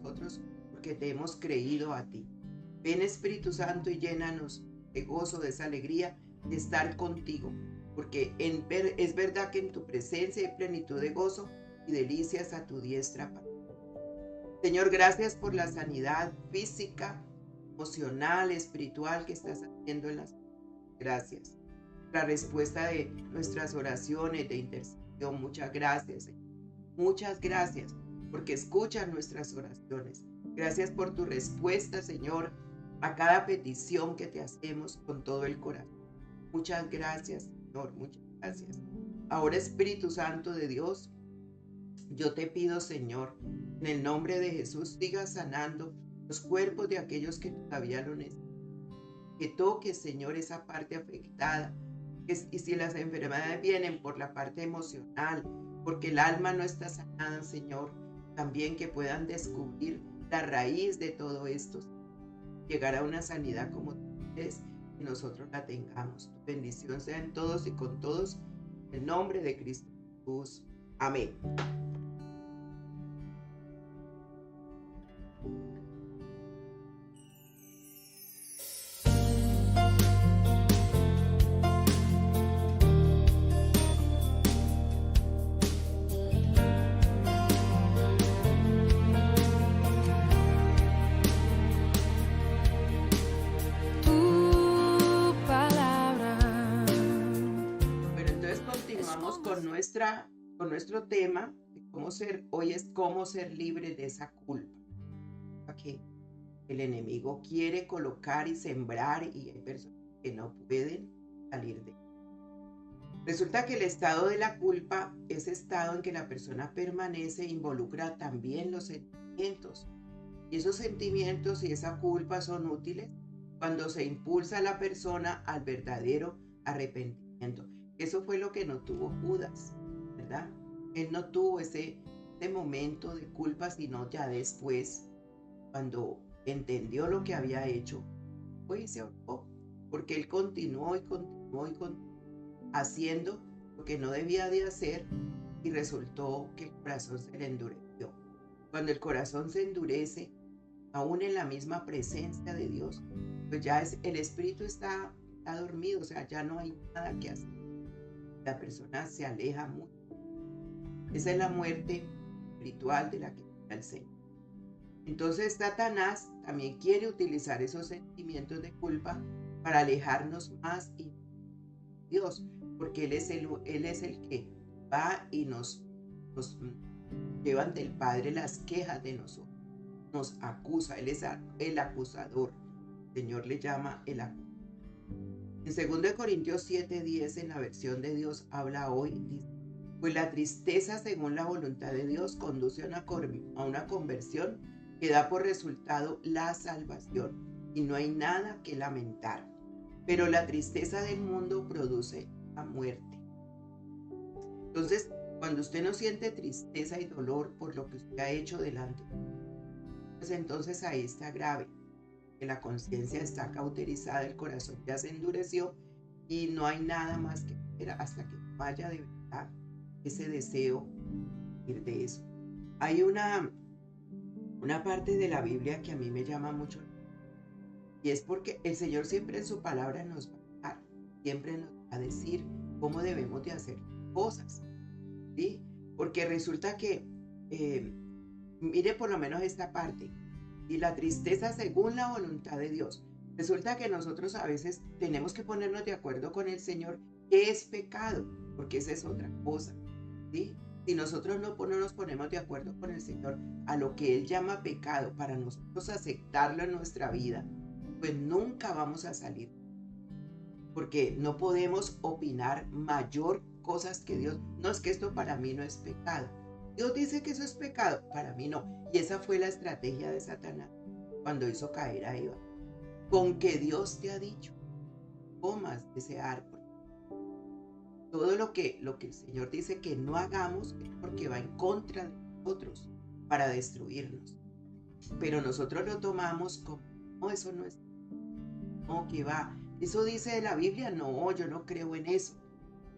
nosotros porque te hemos creído a ti. Ven Espíritu Santo y llénanos de gozo, de esa alegría de estar contigo, porque es verdad que en tu presencia hay plenitud de gozo y delicias a tu diestra. Señor, gracias por la sanidad física, emocional, espiritual que estás haciendo en las. Gracias. La respuesta de nuestras oraciones de intercesión. Muchas gracias, Señor. Muchas gracias porque escuchan nuestras oraciones. Gracias por tu respuesta, Señor, a cada petición que te hacemos con todo el corazón. Muchas gracias, Señor. Muchas gracias. Ahora, Espíritu Santo de Dios, yo te pido, Señor, en el nombre de Jesús, siga sanando los cuerpos de aquellos que todavía lo necesitan. Que toques, Señor, esa parte afectada. Y si las enfermedades vienen por la parte emocional, porque el alma no está sanada, Señor, también que puedan descubrir la raíz de todo esto, llegar a una sanidad como tú quieres que nosotros la tengamos. Tu bendición sea en todos y con todos, en el nombre de Cristo Jesús. Amén. Bueno, entonces continuamos con nuestro tema de hoy es cómo ser libre de esa culpa. Que el enemigo quiere colocar y sembrar y hay personas que no pueden salir de él. Resulta que el estado de la culpa es estado en que la persona permanece e involucra también los sentimientos. Y esos sentimientos y esa culpa son útiles cuando se impulsa a la persona al verdadero arrepentimiento. Eso fue lo que no tuvo Judas, ¿verdad? Él no tuvo ese momento de culpa, sino ya después, cuando entendió lo que había hecho, pues se ahorcó, porque él continuó y continuó y continuó haciendo lo que no debía de hacer y resultó que el corazón se le endureció. Cuando el corazón se endurece, aún en la misma presencia de Dios, pues ya el espíritu está dormido, o sea, ya no hay nada que hacer. La persona se aleja mucho. Esa es la muerte espiritual de la que habla el Señor. Entonces Satanás también quiere utilizar esos sentimientos de culpa para alejarnos más de Dios, porque Él es el que va y nos lleva ante el Padre las quejas de nosotros, nos acusa, Él es el acusador. El Señor le llama el acusador. En 2 Corintios 7:10, en la versión de Dios habla hoy, dice: pues la tristeza según la voluntad de Dios conduce a una conversión que da por resultado la salvación y no hay nada que lamentar. Pero la tristeza del mundo produce la muerte. Entonces, cuando usted no siente tristeza y dolor por lo que usted ha hecho delante, pues entonces ahí está grave, que la conciencia está cauterizada, el corazón ya se endureció y no hay nada más que hacer hasta que vaya de verdad ese deseo de eso. Hay una parte de la Biblia que a mí me llama mucho y es porque el Señor siempre en su palabra nos va a dar, siempre nos va a decir cómo debemos de hacer cosas, ¿sí? Porque resulta que mire por lo menos esta parte, y la tristeza según la voluntad de Dios. Resulta que nosotros a veces tenemos que ponernos de acuerdo con el Señor qué es pecado, porque esa es otra cosa, ¿sí? Si nosotros no nos ponemos de acuerdo con el Señor a lo que Él llama pecado para nosotros aceptarlo en nuestra vida, pues nunca vamos a salir, porque no podemos opinar mayor cosas que Dios. No, es que esto para mí no es pecado. Dios dice que eso es pecado, para mí no. Y esa fue la estrategia de Satanás cuando hizo caer a Eva. Con que Dios te ha dicho, comas de ese árbol. Todo lo que el Señor dice que no hagamos es porque va en contra de nosotros para destruirnos. Pero nosotros lo tomamos como, no, eso no es, no, que va. Eso dice de la Biblia, no, yo no creo en eso.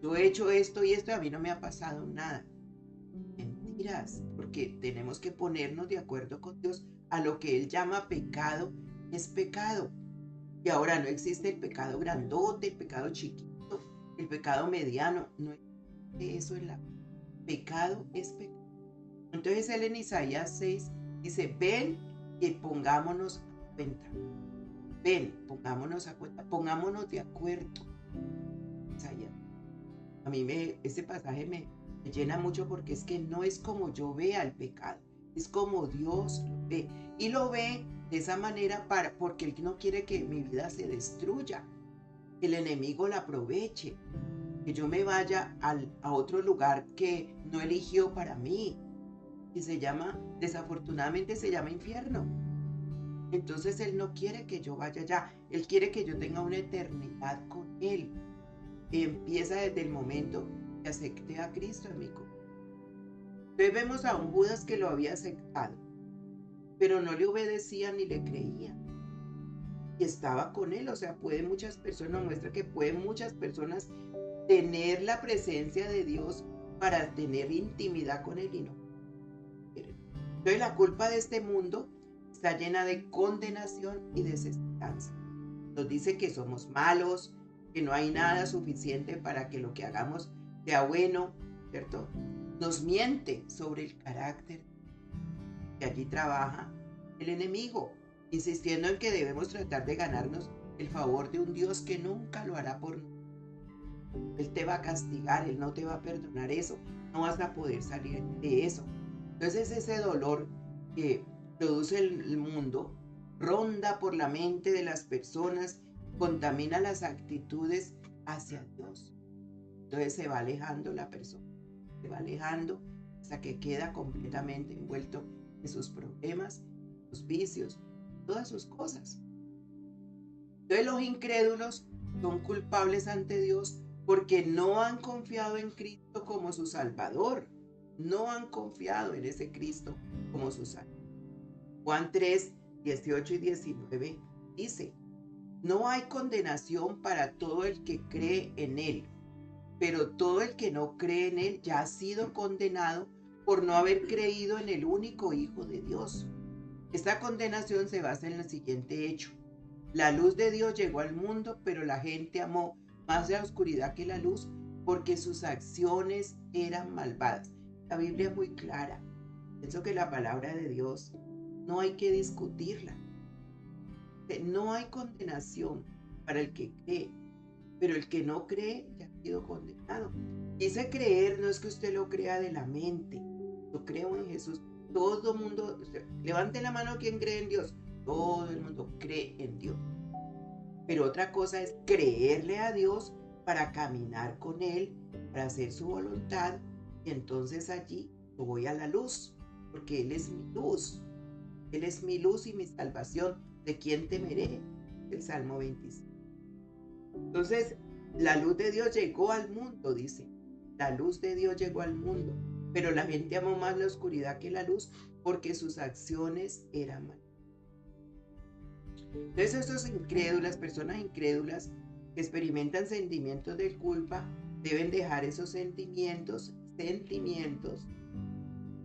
Yo he hecho esto y esto y a mí no me ha pasado nada. Mentiras, porque tenemos que ponernos de acuerdo con Dios a lo que él llama pecado es pecado. Y ahora no existe el pecado grandote, el pecado chiquito, el pecado mediano. No existe eso en la vida. Pecado es pecado. Entonces él en Isaías 6 dice, ven y pongámonos a cuenta. Ven, pongámonos a cuenta, pongámonos de acuerdo. Isaías. A mí este pasaje me llena mucho porque es que no es como yo vea el pecado, es como Dios lo ve. Y lo ve de esa manera porque Él no quiere que mi vida se destruya, que el enemigo la aproveche, que yo me vaya a otro lugar que no eligió para mí, y desafortunadamente se llama infierno. Entonces Él no quiere que yo vaya allá, Él quiere que yo tenga una eternidad con Él. Empieza desde el momento que acepté a Cristo en mi corazón. Entonces vemos a un Judas que lo había aceptado, pero no le obedecía ni le creía. Y estaba con él, o sea, muestra que pueden muchas personas tener la presencia de Dios para tener intimidad con él y no. Entonces la culpa de este mundo está llena de condenación y desesperanza. Nos dice que somos malos, que no hay nada suficiente para que lo que hagamos sea bueno, ¿cierto? Nos miente sobre el carácter, que allí trabaja el enemigo, insistiendo en que debemos tratar de ganarnos el favor de un Dios que nunca lo hará por nosotros. Él te va a castigar, Él no te va a perdonar eso, no vas a poder salir de eso. Entonces ese dolor que produce el mundo ronda por la mente de las personas, contamina las actitudes hacia Dios. Entonces se va alejando la persona, se va alejando hasta que queda completamente envuelto en sus problemas, sus vicios, todas sus cosas. Entonces los incrédulos son culpables ante Dios porque no han confiado en Cristo como su Salvador. No han confiado en ese Cristo como su Salvador. Juan 3, 18 y 19 dice, no hay condenación para todo el que cree en Él, pero todo el que no cree en Él ya ha sido condenado por no haber creído en el único Hijo de Dios. Esta condenación se basa en el siguiente hecho. La luz de Dios llegó al mundo, pero la gente amó más la oscuridad que la luz porque sus acciones eran malvadas. La Biblia es muy clara. Pienso que la palabra de Dios no hay que discutirla. No hay condenación para el que cree, pero el que no cree ya ha sido condenado. Dice creer, no es que usted lo crea de la mente. Yo creo en Jesús. Todo el mundo, levante la mano quien cree en Dios. Todo el mundo cree en Dios. Pero otra cosa es creerle a Dios para caminar con Él, para hacer su voluntad. Y entonces allí yo voy a la luz, porque Él es mi luz. Él es mi luz y mi salvación. ¿De quién temeré? El Salmo 25. Entonces, la luz de Dios llegó al mundo, dice. La luz de Dios llegó al mundo. Pero la gente amó más la oscuridad que la luz porque sus acciones eran malas. Entonces, estos incrédulas, personas incrédulas que experimentan sentimientos de culpa, deben dejar esos sentimientos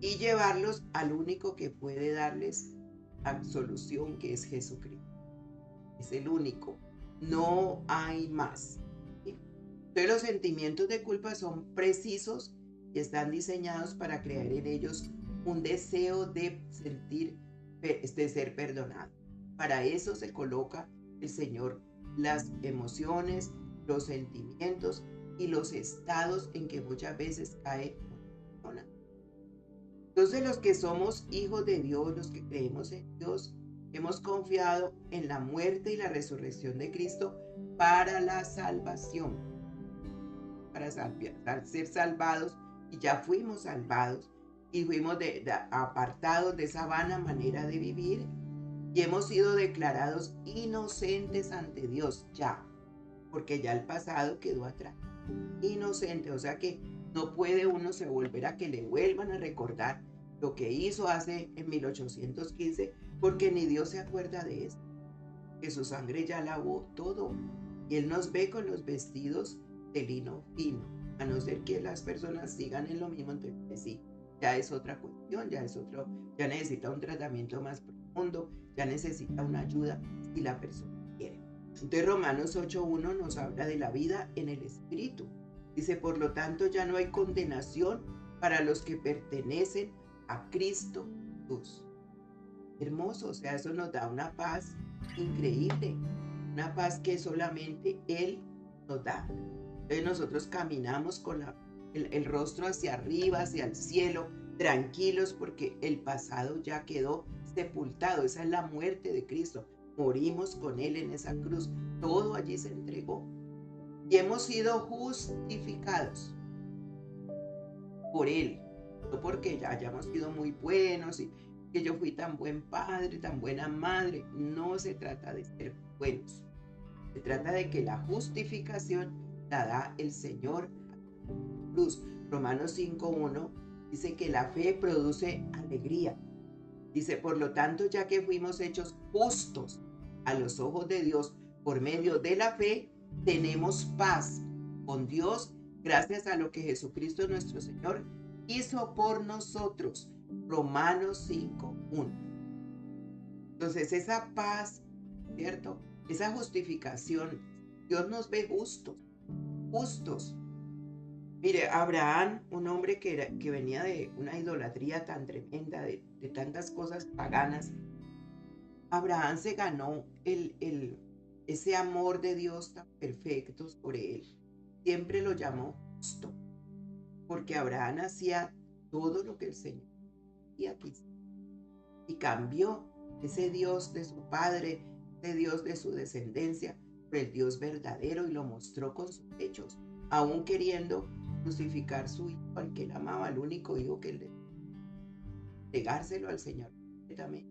y llevarlos al único que puede darles absolución, que es Jesucristo. Es el único. No hay más. ¿Sí? Entonces los sentimientos de culpa son precisos y están diseñados para crear en ellos un deseo de ser perdonado. Para eso se coloca el Señor las emociones, los sentimientos y los estados en que muchas veces cae una persona. Entonces los que somos hijos de Dios, los que creemos en Dios, hemos confiado en la muerte y la resurrección de Cristo para la salvación, para ser salvados, y ya fuimos salvados y fuimos apartados de esa vana manera de vivir y hemos sido declarados inocentes ante Dios ya, porque ya el pasado quedó atrás. Inocente, o sea que no puede uno se volver a que le vuelvan a recordar lo que hizo en 1815, porque ni Dios se acuerda de eso, que su sangre ya lavó todo y Él nos ve con los vestidos de lino fino, a no ser que las personas sigan en lo mismo. Entonces sí, ya es otra cuestión, ya necesita un tratamiento más profundo. mundo, ya necesita una ayuda si la persona quiere. Entonces Romanos 8:1 nos habla de la vida en el Espíritu. Dice, por lo tanto ya no hay condenación para los que pertenecen a Cristo Jesús. Hermoso, o sea, eso nos da una paz increíble, una paz que solamente Él nos da. Entonces nosotros caminamos con el rostro hacia arriba, hacia el cielo, tranquilos porque el pasado ya quedó sepultado. Esa es la muerte de Cristo. Morimos con Él en esa cruz. Todo allí se entregó. Y hemos sido justificados por Él. No porque ya hayamos sido muy buenos y que yo fui tan buen padre, tan buena madre. No se trata de ser buenos. Se trata de que la justificación la da el Señor a la cruz. Romanos 5:1 dice que la fe produce alegría. Dice, por lo tanto, ya que fuimos hechos justos a los ojos de Dios por medio de la fe, tenemos paz con Dios gracias a lo que Jesucristo nuestro Señor hizo por nosotros. Romanos 5:1. Entonces esa paz, ¿cierto? Esa justificación, Dios nos ve justos, justos. Mire, Abraham, un hombre que venía de una idolatría tan tremenda, de tantas cosas paganas, Abraham se ganó ese amor de Dios tan perfecto sobre él. Siempre lo llamó justo, porque Abraham hacía todo lo que el Señor quería que hiciera. Y cambió ese Dios de su padre, ese Dios de su descendencia, por el Dios verdadero y lo mostró con sus hechos, aún queriendo crucificar su hijo, al que él amaba, el único hijo que él entregárselo al Señor completamente,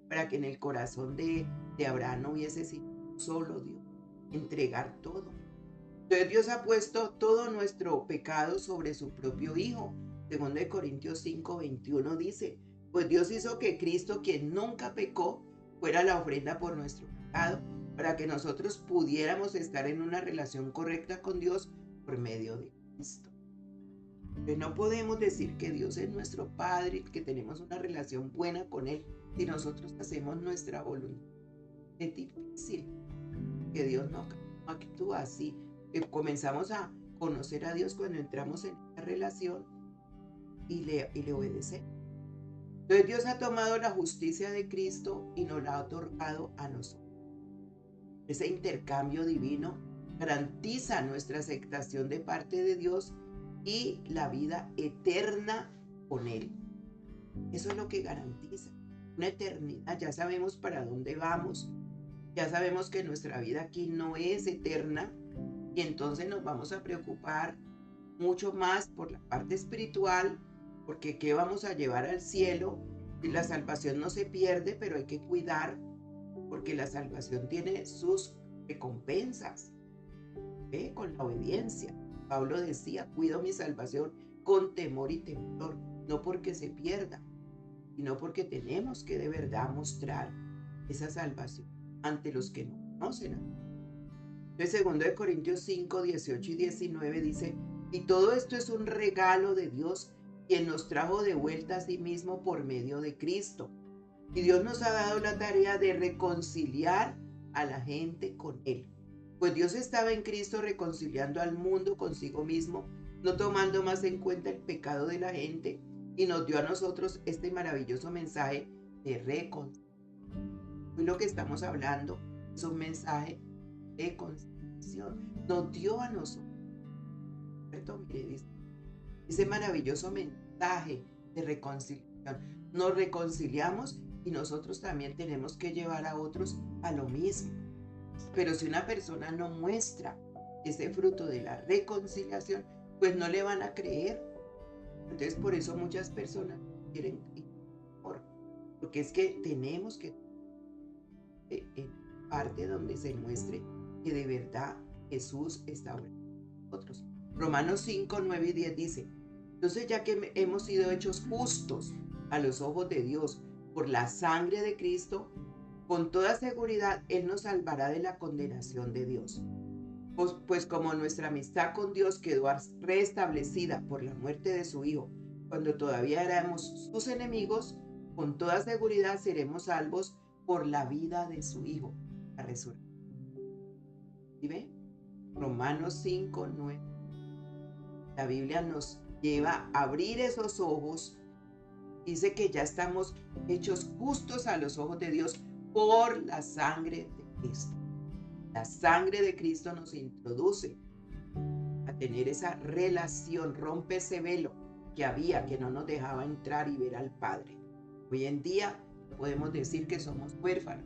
para que en el corazón de Abraham no hubiese sido solo Dios, entregar todo. Entonces Dios ha puesto todo nuestro pecado sobre su propio Hijo. 2 Corintios 5:21 dice, pues Dios hizo que Cristo, quien nunca pecó, fuera la ofrenda por nuestro pecado, para que nosotros pudiéramos estar en una relación correcta con Dios por medio de Cristo. Entonces no podemos decir que Dios es nuestro Padre, que tenemos una relación buena con Él, si nosotros hacemos nuestra voluntad. Es difícil que Dios no actúa así. Comenzamos a conocer a Dios cuando entramos en esta relación y le obedecemos. Entonces Dios ha tomado la justicia de Cristo y nos la ha otorgado a nosotros. Ese intercambio divino garantiza nuestra aceptación de parte de Dios y la vida eterna con Él. Eso es lo que garantiza una eternidad. Ya sabemos para dónde vamos, ya sabemos que nuestra vida aquí no es eterna y entonces nos vamos a preocupar mucho más por la parte espiritual, porque ¿qué vamos a llevar al cielo? La salvación no se pierde, pero hay que cuidar, porque la salvación tiene sus recompensas, con la obediencia. Pablo decía, cuido mi salvación con temor y temblor, no porque se pierda, sino porque tenemos que de verdad mostrar esa salvación ante los que no conocen a Dios. Entonces, 2 Corintios 5:18 y 19 dice, y todo esto es un regalo de Dios, quien nos trajo de vuelta a sí mismo por medio de Cristo. Y Dios nos ha dado la tarea de reconciliar a la gente con Él. Pues Dios estaba en Cristo reconciliando al mundo consigo mismo, no tomando más en cuenta el pecado de la gente, y nos dio a nosotros este maravilloso mensaje de reconciliación. Hoy lo que estamos hablando es un mensaje de reconciliación. Nos dio a nosotros, ¿cierto? Mire, dice, ese maravilloso mensaje de reconciliación. Nos reconciliamos y nosotros también tenemos que llevar a otros a lo mismo. Pero si una persona no muestra ese fruto de la reconciliación, pues no le van a creer. Entonces por eso muchas personas quieren ir, porque es que tenemos que en parte donde se muestre que de verdad Jesús está obrando en nosotros. Romanos 5:9 y 10 dice, entonces ya que hemos sido hechos justos a los ojos de Dios por la sangre de Cristo, con toda seguridad Él nos salvará de la condenación de Dios. Pues como nuestra amistad con Dios quedó restablecida por la muerte de su Hijo, cuando todavía éramos sus enemigos, con toda seguridad seremos salvos por la vida de su Hijo, la resurrección. ¿Sí ve? Romanos 5:9. La Biblia nos lleva a abrir esos ojos. Dice que ya estamos hechos justos a los ojos de Dios por la sangre de Cristo. La sangre de Cristo nos introduce a tener esa relación, rompe ese velo que había, que no nos dejaba entrar y ver al Padre. Hoy en día podemos decir que somos huérfanos,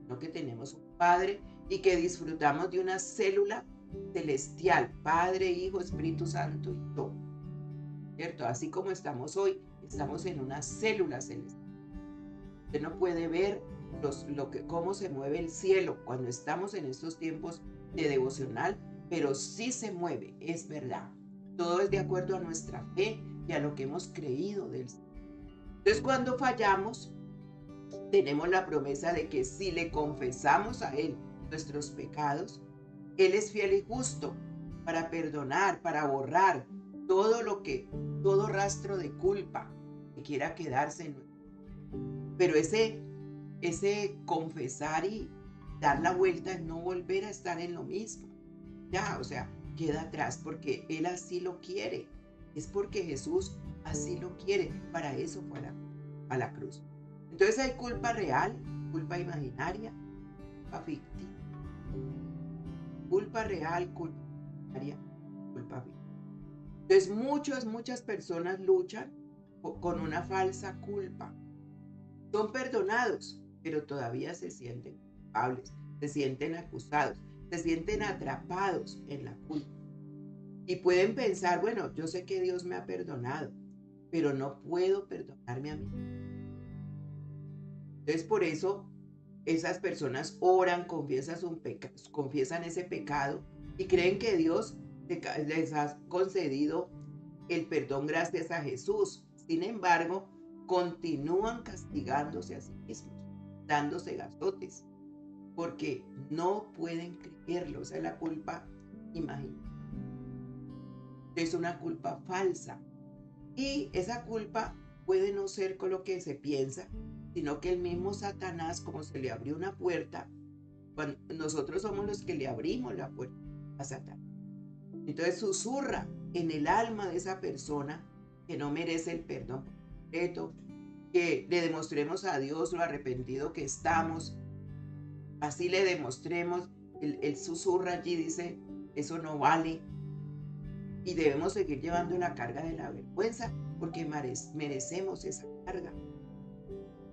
no que tenemos un Padre y que disfrutamos de una célula celestial, Padre, Hijo, Espíritu Santo y todo, ¿cierto? Así como estamos hoy, estamos en una célula celestial. Usted no puede ver cómo se mueve el cielo cuando estamos en estos tiempos de devocional, pero sí se mueve, es verdad. Todo es de acuerdo a nuestra fe y a lo que hemos creído del Señor. Entonces, cuando fallamos, tenemos la promesa de que si le confesamos a Él nuestros pecados, Él es fiel y justo para perdonar, para borrar todo rastro de culpa que quiera quedarse en nosotros. Pero ese confesar y dar la vuelta es no volver a estar en lo mismo. Ya, o sea, queda atrás porque Él así lo quiere. Es porque Jesús así lo quiere. Para eso fue a la cruz. Entonces hay culpa real, culpa imaginaria, culpa ficticia. Culpa real, culpa imaginaria, culpa ficticia. Entonces muchas personas luchan con una falsa culpa. Son perdonados, pero todavía se sienten culpables, se sienten acusados, se sienten atrapados en la culpa. Y pueden pensar, bueno, yo sé que Dios me ha perdonado, pero no puedo perdonarme a mí. Entonces, por eso esas personas oran, confiesan ese pecado y creen que Dios les ha concedido el perdón gracias a Jesús. Sin embargo, continúan castigándose a sí mismos, dándose gazotes, porque no pueden creerlo. Esa es la culpa imaginaria. Es una culpa falsa. Y esa culpa puede no ser con lo que se piensa, sino que el mismo Satanás, como se le abrió una puerta, cuando nosotros somos los que le abrimos la puerta a Satanás. Entonces susurra en el alma de esa persona que no merece el perdón completo, que le demostremos a Dios lo arrepentido que estamos, así le demostremos. Él susurra allí, dice, eso no vale, y debemos seguir llevando la carga de la vergüenza porque merecemos esa carga.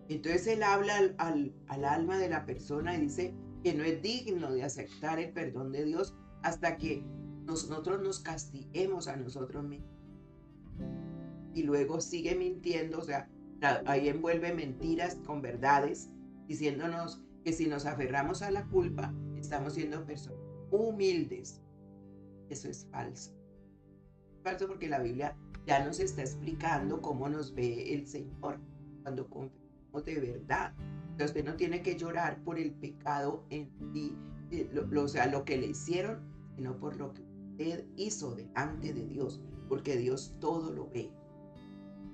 Entonces él habla al alma de la persona y dice que no es digno de aceptar el perdón de Dios hasta que nosotros nos castiguemos a nosotros mismos. Y luego sigue mintiendo, o sea, ahí envuelve mentiras con verdades, diciéndonos que si nos aferramos a la culpa, estamos siendo personas humildes. Eso es falso. Es falso porque la Biblia ya nos está explicando cómo nos ve el Señor cuando confesamos de verdad. Entonces usted no tiene que llorar por el pecado en sí, o sea, lo que le hicieron, sino por lo que usted hizo delante de Dios, porque Dios todo lo ve.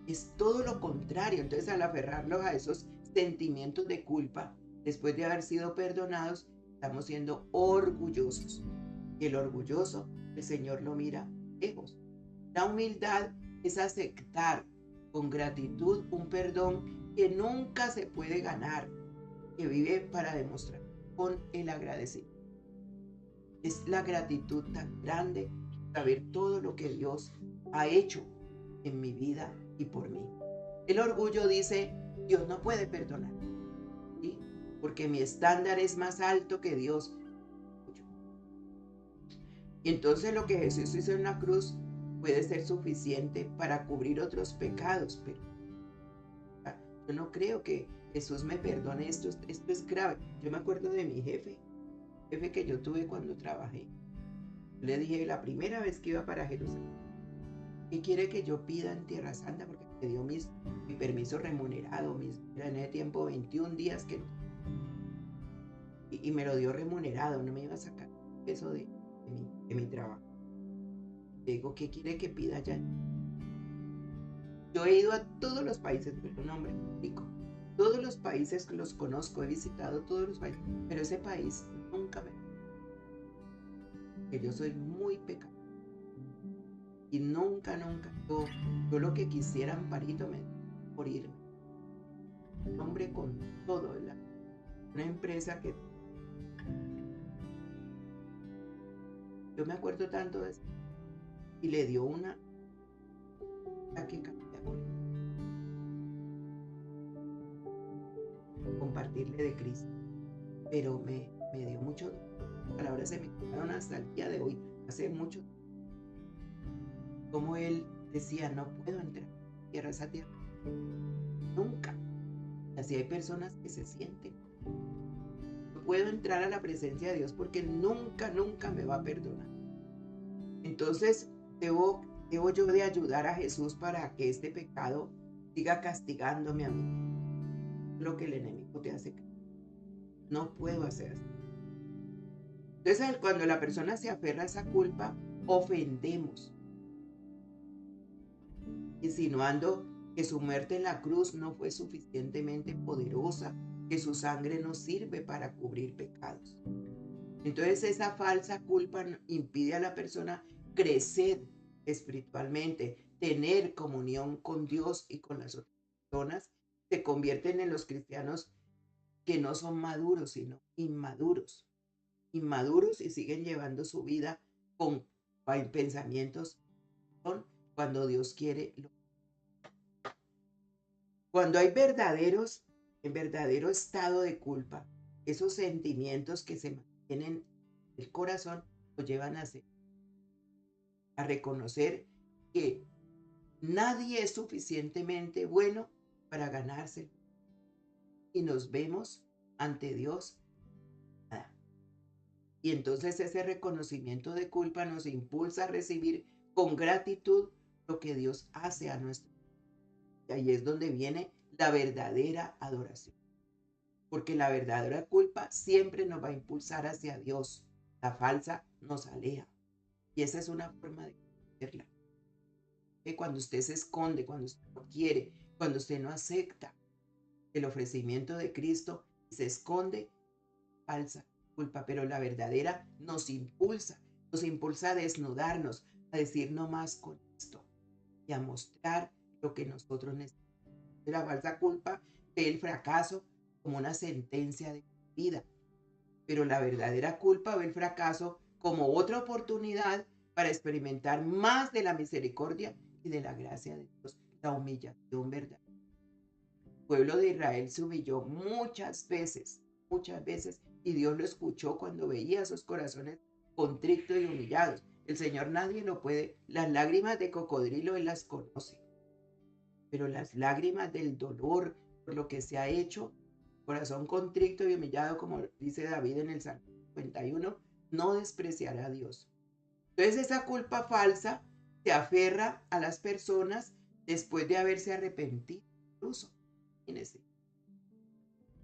Es todo lo contrario. Entonces, al aferrarnos a esos sentimientos de culpa, después de haber sido perdonados, estamos siendo orgullosos. Y el orgulloso, el Señor lo mira lejos. La humildad es aceptar con gratitud un perdón que nunca se puede ganar, que vive para demostrar con el agradecimiento. Es la gratitud tan grande, saber todo lo que Dios ha hecho en mi vida y por mí. El orgullo dice, Dios no puede perdonar, ¿sí? Porque mi estándar es más alto que Dios. Y entonces lo que Jesús hizo en la cruz puede ser suficiente para cubrir otros pecados, pero yo no creo que Jesús me perdone esto es grave. Yo me acuerdo de mi jefe que yo tuve cuando trabajé. Le dije la primera vez que iba para Jerusalén, ¿qué quiere que yo pida en Tierra Santa? Porque me dio mi permiso remunerado, era en ese tiempo 21 días que y me lo dio remunerado, no me iba a sacar eso de mi trabajo. Le digo, ¿qué quiere que pida allá? Yo he ido a todos los países, pero no, hombre, rico. Todos los países que los conozco, he visitado todos los países, pero ese país nunca me... que yo soy muy pecadora y nunca, nunca, yo lo que quisiera, Amparito, por irme. Hombre con todo, ¿verdad? Una empresa que yo me acuerdo tanto de eso, y le dio una ataque cardíaco, compartirle de Cristo, pero me dio mucho, palabras se me quedaron hasta el día de hoy, hace mucho, como él decía, no puedo entrar a esa tierra, nunca. Así hay personas que se sienten, no puedo entrar a la presencia de Dios porque nunca, nunca me va a perdonar. Entonces, debo yo de ayudar a Jesús para que este pecado siga castigándome a mí. Lo que el enemigo te hace creer. No puedo hacer así. Entonces, cuando la persona se aferra a esa culpa, ofendemos, insinuando que su muerte en la cruz no fue suficientemente poderosa, que su sangre no sirve para cubrir pecados. Entonces, esa falsa culpa impide a la persona crecer espiritualmente, tener comunión con Dios y con las otras personas. Se convierten en los cristianos que no son maduros, sino inmaduros. Inmaduros y siguen llevando su vida con pensamientos cuando Dios quiere. Cuando hay en verdadero estado de culpa, esos sentimientos que se mantienen en el corazón lo llevan a reconocer que nadie es suficientemente bueno para ganárselo. Y nos vemos ante Dios nada. Y entonces ese reconocimiento de culpa nos impulsa a recibir con gratitud lo que Dios hace a nuestro. Y ahí es donde viene la verdadera adoración. Porque la verdadera culpa siempre nos va a impulsar hacia Dios. La falsa nos aleja. Y esa es una forma de verla. Que cuando usted se esconde, cuando usted no quiere, cuando usted no acepta el ofrecimiento de Cristo, se esconde, falsa culpa, pero la verdadera nos impulsa a desnudarnos, a decir no más con esto y a mostrar lo que nosotros necesitamos. La falsa culpa ve el fracaso como una sentencia de vida, pero la verdadera culpa ve el fracaso como otra oportunidad para experimentar más de la misericordia y de la gracia de Dios, la humillación verdadera. El pueblo de Israel se humilló muchas veces, y Dios lo escuchó cuando veía sus corazones contritos y humillados. El Señor nadie lo puede, las lágrimas de cocodrilo Él las conoce, pero las lágrimas del dolor por lo que se ha hecho, corazón contrito y humillado, como dice David en el Salmo 51, no despreciará a Dios. Entonces esa culpa falsa se aferra a las personas después de haberse arrepentido, incluso. Imagínense.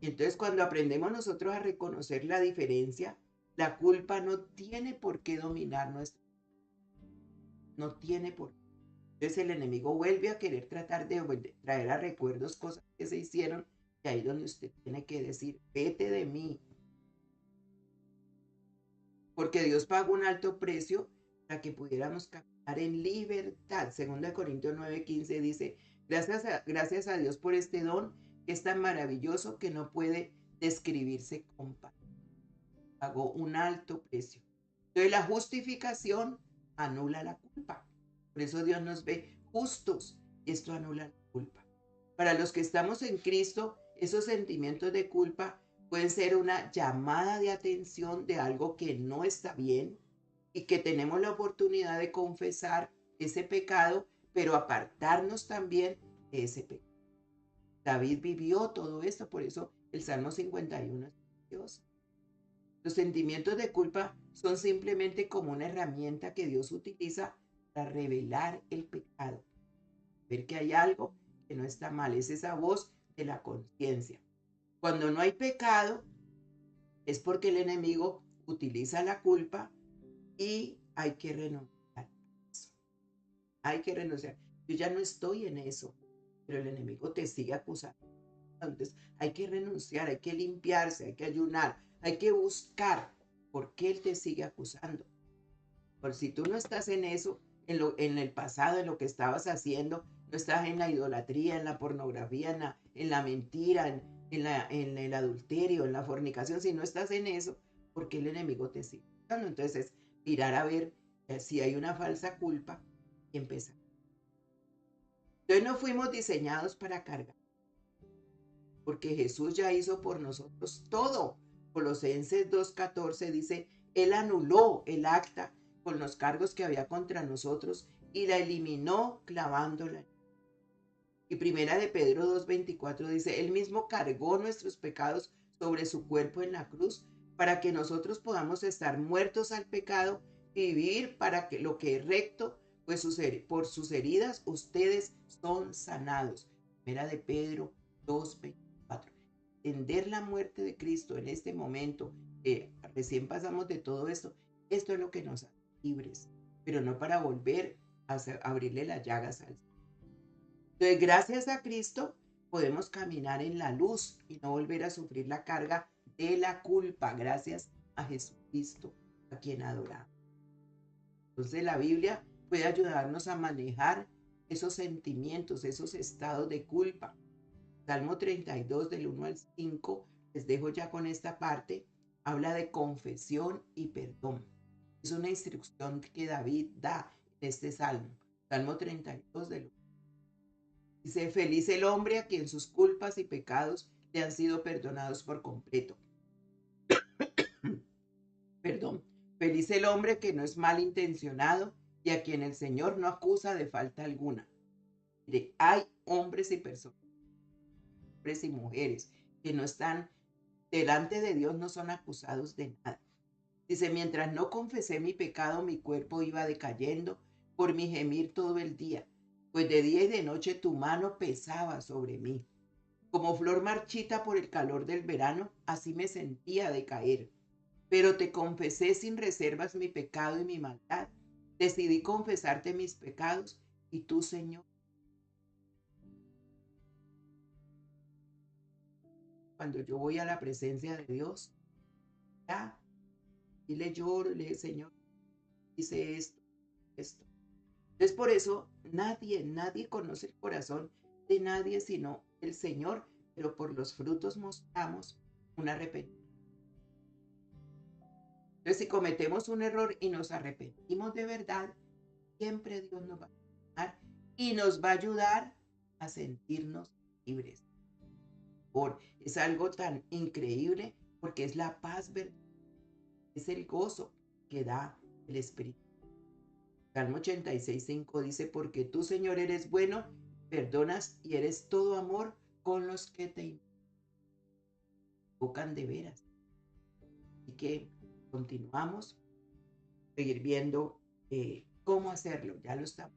Y entonces cuando aprendemos nosotros a reconocer la diferencia, la culpa no tiene por qué dominar nuestra vida. No tiene por qué. Entonces el enemigo vuelve a querer tratar de traer a recuerdos cosas que se hicieron, y ahí es donde usted tiene que decir, vete de mí. Porque Dios pagó un alto precio para que pudiéramos caminar en libertad. 2 Corintios 9:15 dice, gracias a Dios por este don que es tan maravilloso que no puede describirse con palabras. Pagó un alto precio. Entonces la justificación anula la culpa. Por eso Dios nos ve justos y esto anula la culpa. Para los que estamos en Cristo, esos sentimientos de culpa pueden ser una llamada de atención de algo que no está bien y que tenemos la oportunidad de confesar ese pecado, pero apartarnos también de ese pecado. David vivió todo esto, por eso el Salmo 51 es Dios. Los sentimientos de culpa son simplemente como una herramienta que Dios utiliza para revelar el pecado. Ver que hay algo que no está mal. Es esa voz de la conciencia. Cuando no hay pecado, es porque el enemigo utiliza la culpa y hay que renunciar a eso. Hay que renunciar. Yo ya no estoy en eso, pero el enemigo te sigue acusando. Entonces hay que renunciar, hay que limpiarse, hay que ayunar, hay que buscar por qué Él te sigue acusando. Por si tú no estás en eso, en el pasado, en lo que estabas haciendo, no estás en la idolatría, en la pornografía, en la mentira, en el adulterio, en la fornicación, si no estás en eso, ¿por qué el enemigo te sigue acusando? Entonces es mirar a ver si hay una falsa culpa y empezar. Entonces no fuimos diseñados para cargar, porque Jesús ya hizo por nosotros todo. Colosenses 2:14 dice, Él anuló el acta con los cargos que había contra nosotros y la eliminó clavándola. Y primera de Pedro 2:24 dice, Él mismo cargó nuestros pecados sobre su cuerpo en la cruz para que nosotros podamos estar muertos al pecado y vivir para que lo que es recto, pues por sus heridas ustedes son sanados. Primera de Pedro 2:24. Entender la muerte de Cristo en este momento, recién pasamos de todo esto, esto es lo que nos hace libres, pero no para volver a abrirle las llagas al Señor. Entonces, gracias a Cristo, podemos caminar en la luz y no volver a sufrir la carga de la culpa, gracias a Jesucristo, a quien adoramos. Entonces, la Biblia puede ayudarnos a manejar esos sentimientos, esos estados de culpa. Salmo 32, del 1 al 5, les dejo ya con esta parte, habla de confesión y perdón. Es una instrucción que David da en este salmo. Salmo 32, del 1. Dice, feliz el hombre a quien sus culpas y pecados le han sido perdonados por completo. Perdón. Feliz el hombre que no es malintencionado y a quien el Señor no acusa de falta alguna. Mire, hay hombres y personas, hombres y mujeres que no están delante de Dios, no son acusados de nada. Dice, mientras no confesé mi pecado, mi cuerpo iba decayendo por mi gemir todo el día, pues de día y de noche tu mano pesaba sobre mí. Como flor marchita por el calor del verano, así me sentía decaer. Pero te confesé sin reservas mi pecado y mi maldad. Decidí confesarte mis pecados y tú, Señor. Cuando yo voy a la presencia de Dios, ya, y le lloro, le digo, Señor, dice esto, esto. Entonces por eso nadie conoce el corazón de nadie sino el Señor, pero por los frutos mostramos un arrepentimiento. Entonces si cometemos un error y nos arrepentimos de verdad, siempre Dios nos va a ayudar y nos va a ayudar a sentirnos libres. Es algo tan increíble porque es la paz verdadera, es el gozo que da el Espíritu. Salmo 86:5 dice, porque tú, Señor, eres bueno, perdonas y eres todo amor con los que te invocan de veras. Así que continuamos a seguir viendo cómo hacerlo. Ya lo estamos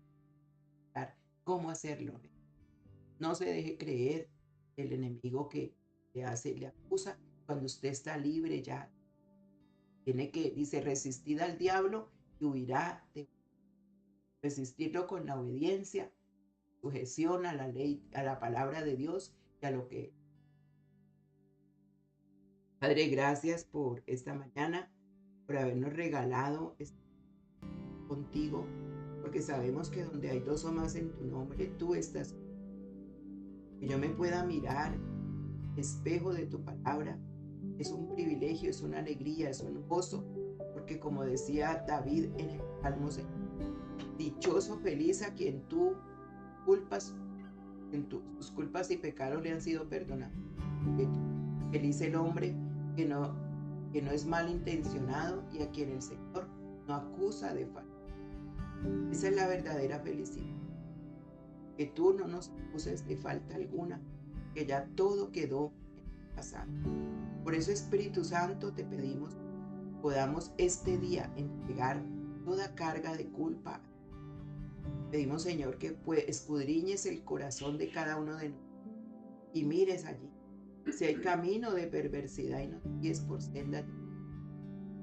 viendo, cómo hacerlo. No se deje creer el enemigo que le acusa cuando usted está libre ya. Dice, resistid al diablo y huirá de resistirlo con la obediencia, sujeción a la ley, a la palabra de Dios y a lo que. Padre, gracias por esta mañana, por habernos regalado contigo, porque sabemos que donde hay dos o más en tu nombre, tú estás. Que yo me pueda mirar, espejo de tu palabra, es un privilegio, es una alegría, es un gozo, porque como decía David en el Salmo, dichoso, feliz a quien tú culpas, tus culpas y pecados le han sido perdonados. Feliz el hombre que no es malintencionado y a quien el Señor no acusa de falta. Esa es la verdadera felicidad. Que tú no nos acuses de falta alguna, que ya todo quedó en el pasado. Por eso, Espíritu Santo, te pedimos podamos este día entregar toda carga de culpa. Pedimos, Señor, que escudriñes el corazón de cada uno de nosotros y mires allí si hay camino de perversidad y nos guíes por senda,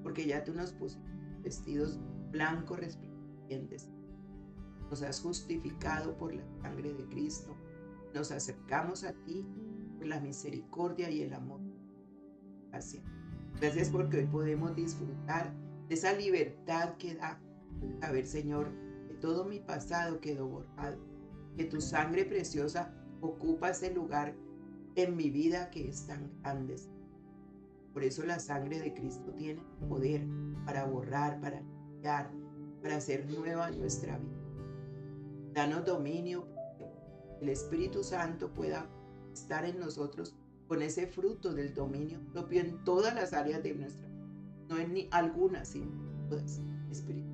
porque ya tú nos pusiste vestidos blancos resplandecientes. Nos has justificado por la sangre de Cristo. Nos acercamos a ti por la misericordia y el amor. Gracias. Gracias porque hoy podemos disfrutar de esa libertad que da saber, Señor, que todo mi pasado quedó borrado, que tu sangre preciosa ocupa ese lugar en mi vida que es tan grande. Por eso la sangre de Cristo tiene poder para borrar, para limpiar, para hacer nueva nuestra vida. Danos dominio, que el Espíritu Santo pueda estar en nosotros con ese fruto del dominio propio en todas las áreas de nuestra vida, no en ni algunas, sino en todas, Espíritu.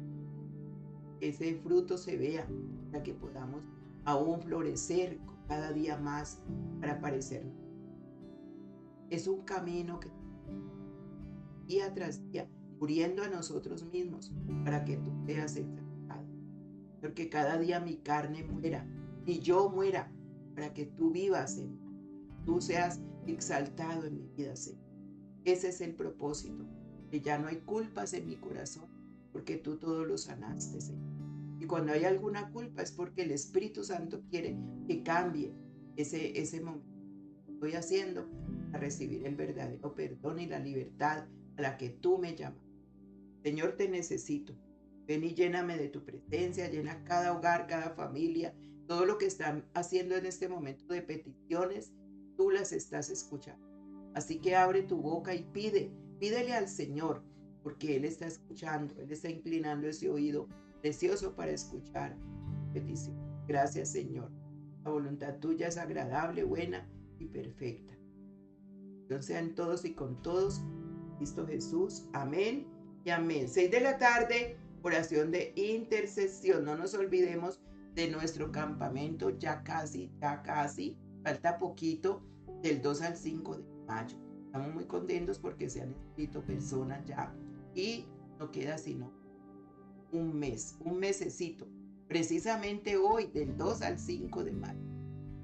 Que ese fruto se vea para que podamos aún florecer cada día más para parecernos. Es un camino que día tras día, muriendo a nosotros mismos para que tú seas exaltado. Porque cada día mi carne muera y yo muera para que tú vivas en mí. Tú seas exaltado en mi vida, Señor. Ese es el propósito, que ya no hay culpas en mi corazón, porque tú todo lo sanaste, Señor. Y cuando hay alguna culpa es porque el Espíritu Santo quiere que cambie ese momento que estoy haciendo para recibir el verdadero perdón y la libertad a la que tú me llamas. Señor, te necesito. Ven y lléname de tu presencia, llena cada hogar, cada familia, todo lo que están haciendo en este momento de peticiones, tú las estás escuchando. Así que abre tu boca y pídele al Señor, porque Él está escuchando, Él está inclinando ese oído precioso para escuchar petición. Gracias, Señor. La voluntad tuya es agradable, buena y perfecta. Dios sea en todos y con todos. Cristo Jesús. Amén y amén. 6 de la tarde, oración de intercesión. No nos olvidemos de nuestro campamento, ya casi, falta poquito, del 2 al 5 de mayo. Estamos muy contentos porque se han inscrito personas ya y no queda sino un mesecito. Precisamente hoy, del 2 al 5 de mayo.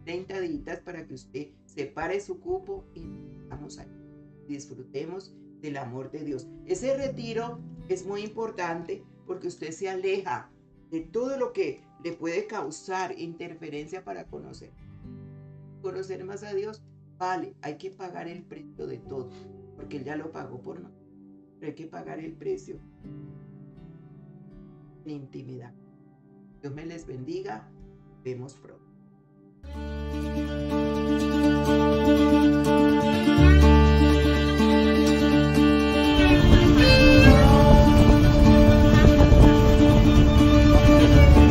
30 días para que usted separe su cupo y vamos ahí. Disfrutemos del amor de Dios. Ese retiro es muy importante porque usted se aleja de todo lo que le puede causar interferencia para conocer más a Dios. Vale, hay que pagar el precio de todo, porque Él ya lo pagó por nosotros, pero hay que pagar el precio en intimidad. Dios me les bendiga. Vemos pronto.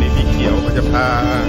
นี่พี่เขียวก็จะพา